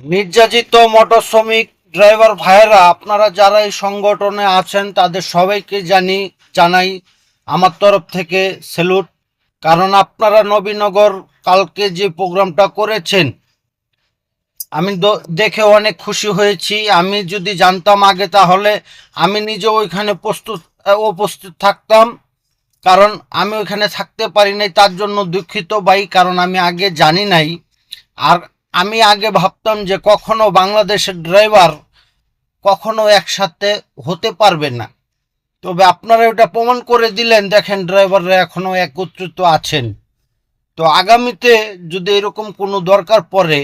নির্যাতিত মোটর শ্রমিক ড্রাইভার ভাইয়েরা, আপনারা যারা এই সংগঠনে আছেন তাদের সবাইকে জানাই আমার তরফ থেকে স্যালুট। কারণ আপনারা নবীনগর কালকে যে প্রোগ্রামটা করেছেন, আমি দেখে অনেক খুশি হয়েছি। আমি যদি জানতাম আগে, তাহলে আমি নিজে ওইখানে উপস্থিত থাকতাম। কারণ আমি ওইখানে থাকতে পারি নাই, তার জন্য দুঃখিত ভাই, কারণ আমি আগে জানি নাই। আর আমি আগে ভাবতাম যে কখনো বাংলাদেশের ড্রাইভার কখনো একসাথে হতে পারবে না, তবে আপনারা ওটা প্রমাণ করে দিলেন। দেখেন, ড্রাইভাররা এখনো একত্রিত আছেন। তো আগামীতে যদি এরকম কোনো দরকার পড়ে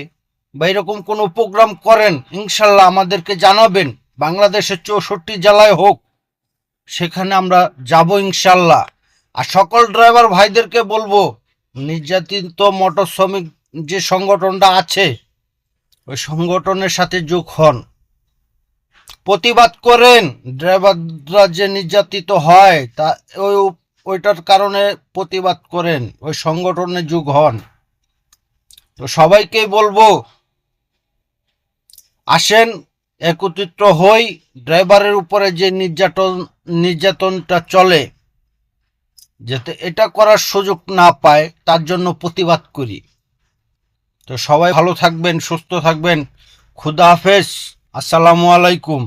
বা এরকম কোনো প্রোগ্রাম করেন, ইনশাল্লাহ আমাদেরকে জানাবেন। বাংলাদেশের 64 জেলায় হোক, সেখানে আমরা যাব ইনশাল্লাহ। আর সকল ড্রাইভার ভাইদেরকে বলবো, নির্যাতিত মোটর শ্রমিক যে সংগঠনটা আছে, ওই সংগঠনের সাথে যোগ হন, প্রতিবাদ করেন। ড্রাইভাররা যে নির্যাতিত হয়, তা ওইটার কারণে প্রতিবাদ করেন, ওই সংগঠনে যোগ হন। তো সবাইকেই বলবো, আসেন একত্রিত হই, ড্রাইভারের উপরে যে নির্যাতনটা চলে, যাতে এটা করার সুযোগ না পায়, তার জন্য প্রতিবাদ করি। তো সবাই ভালো থাকবেন, সুস্থ থাকবেন। খুদা হাফেজ। আসসালামু আলাইকুম।